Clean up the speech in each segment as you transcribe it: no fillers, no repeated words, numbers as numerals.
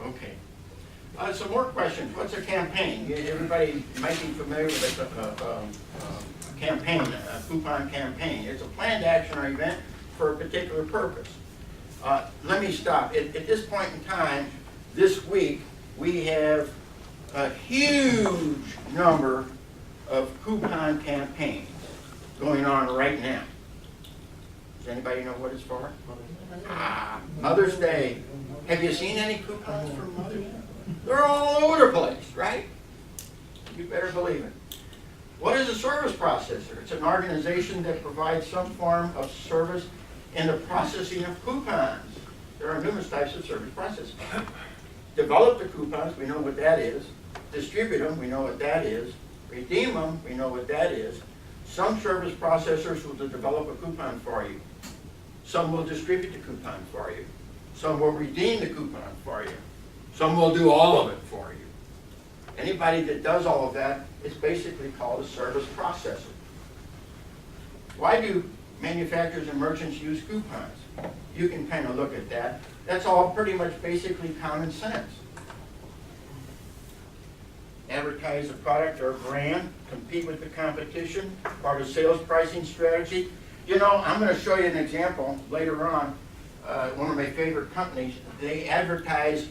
Okay. Some more questions. What's a campaign? Everybody might be familiar with a campaign, a coupon campaign. It's a planned action or event for a particular purpose. Let me stop. At this point in time, this week, we have a huge number of coupon campaigns going on right now. Does anybody know what it's for? Mother's Day. Have you seen any coupons for Mother's Day? They're all over the place, right? You better believe it. What is a service processor? It's an organization that provides some form of service in the processing of coupons. There are numerous types of service processing. Develop the coupons, we know what that is. Distribute them, we know what that is. Redeem them, we know what that is. Some service processors will develop a coupon for you. Some will distribute the coupon for you. Some will redeem the coupon for you. Some will do all of it for you. Anybody that does all of that is basically called a service processor. Why do manufacturers and merchants use coupons? You can kind of look at that. That's all pretty much basically common sense. Advertise a product or a brand, compete with the competition, part of sales pricing strategy. You know, I'm going to show you an example later on. One of my favorite companies, they advertise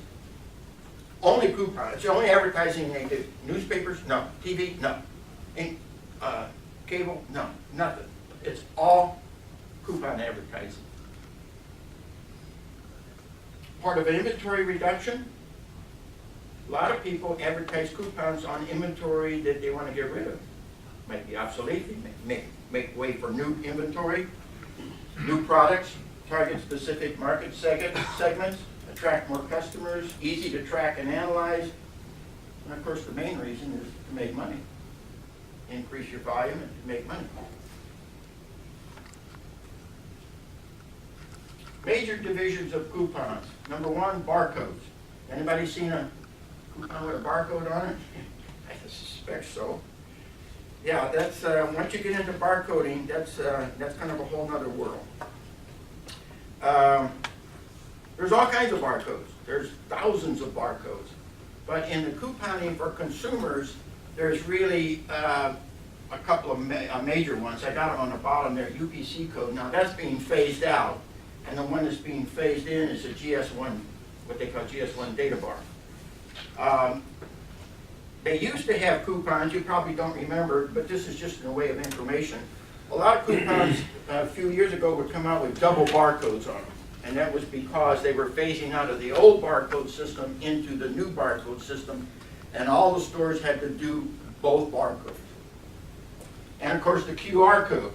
only coupons. It's the only advertising they do. Newspapers? No. TV? No. Cable? No. Nothing. It's all coupon advertising. Part of inventory reduction. A lot of people advertise coupons on inventory that they want to get rid of. Might be obsolete. They make way for new inventory, new products, target specific market segments, attract more customers, easy to track and analyze. And of course, the main reason is to make money. Increase your volume and to make money. Major divisions of coupons. Number one, barcodes. Anybody seen a coupon with a barcode on it? I suspect so. Yeah, that's once you get into barcoding, that's kind of a whole other world. There's all kinds of barcodes. There's thousands of barcodes. But in the couponing for consumers, there's really a couple of major ones. I got them on the bottom there, UPC code. Now that's being phased out. And the one that's being phased in is a GS1, what they call GS1 data bar. They used to have coupons, you probably don't remember, but this is just in a way of information. A lot of coupons a few years ago would come out with double barcodes on them. And that was because they were phasing out of the old barcode system into the new barcode system. And all the stores had to do both barcodes. And of course the QR code.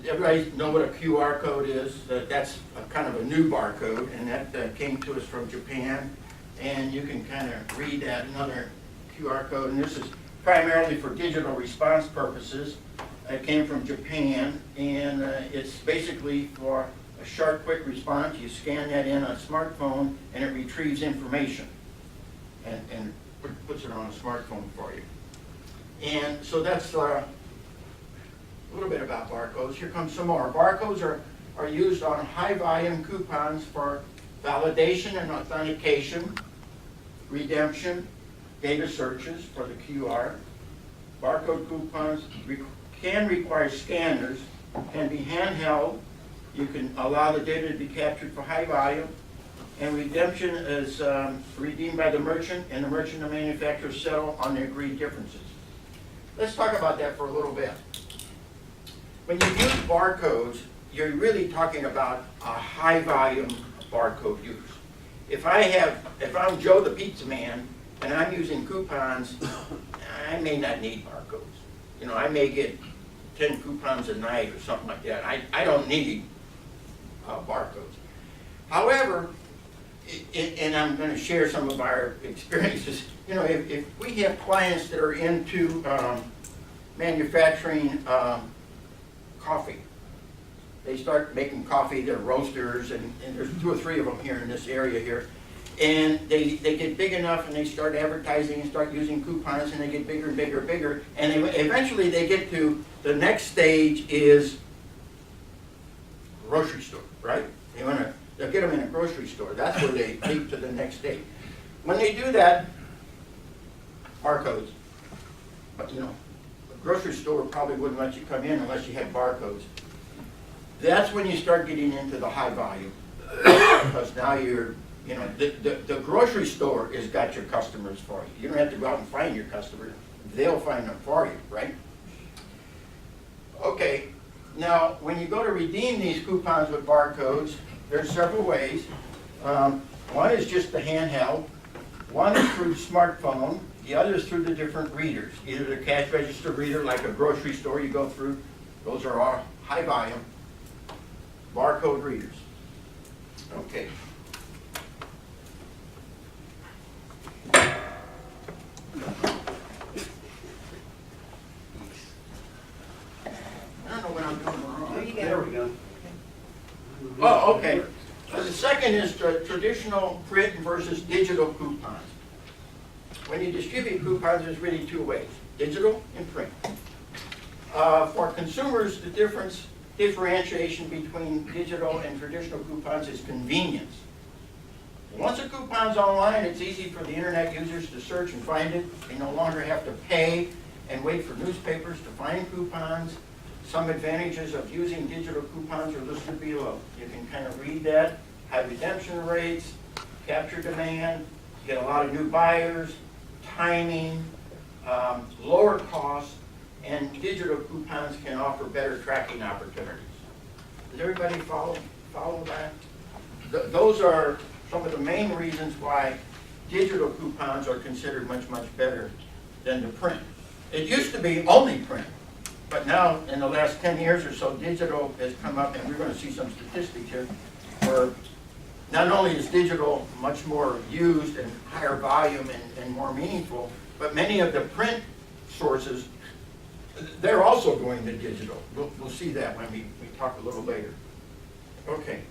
Everybody know what a QR code is? That's kind of a new barcode, and that came to us from Japan. And you can kind of read that, another QR code. And this is primarily for digital response purposes. It came from Japan, and it's basically for a sharp, quick response. You scan that in on a smartphone, and it retrieves information and puts it on a smartphone for you. And so that's a little bit about barcodes. Here comes some more. Barcodes are used on high-volume coupons for validation and authentication, redemption, data searches for the QR. Barcode coupons can require scanners, can be handheld. You can allow the data to be captured for high volume. And redemption is redeemed by the merchant, and the merchant and manufacturer settle on the agreed differences. Let's talk about that for a little bit. When you use barcodes, you're really talking about a high volume barcode use. If I'm Joe the pizza man and I'm using coupons, I may not need barcodes. You know, I may get 10 coupons a night or something like that. I don't need barcodes. However, and I'm going to share some of our experiences. You know, if we have clients that are into manufacturing coffee, they start making coffee, they're roasters, and there's 2 or 3 of them here in this area here. And they get big enough and they start advertising and start using coupons, and they get bigger and bigger and bigger. And eventually they get to the next stage is grocery store, right? They'll get them in a grocery store. That's where they leap to the next stage. When they do that, barcodes, but you know, a grocery store probably wouldn't let you come in unless you had barcodes. That's when you start getting into the high volume. Because now you're, you know, the grocery store has got your customers for you. You don't have to go out and find your customers. They'll find them for you, right? Okay, now when you go to redeem these coupons with barcodes, there's several ways. One is just the handheld. One is through the smartphone. The other is through the different readers. Either the cash register reader, like a grocery store you go through. Those are all high volume barcode readers. Okay. I don't know what I'm doing wrong. There we go. Oh, okay. So the second is the traditional print versus digital coupons. When you distribute coupons, there's really two ways, digital and print. For consumers, the differentiation between digital and traditional coupons is convenience. Once a coupon's online, it's easy for the internet users to search and find it. They no longer have to pay and wait for newspapers to find coupons. Some advantages of using digital coupons are listed below. You can kind of read that. High redemption rates, capture demand, get a lot of new buyers, timing, lower costs, and digital coupons can offer better tracking opportunities. Does everybody follow that? Those are some of the main reasons why digital coupons are considered much, much better than the print. It used to be only print, but now in the last 10 years or so, digital has come up, and we're going to see some statistics here, where not only is digital much more used and higher volume and more meaningful, but many of the print sources, they're also going to digital. We'll see that when we talk a little later. Okay.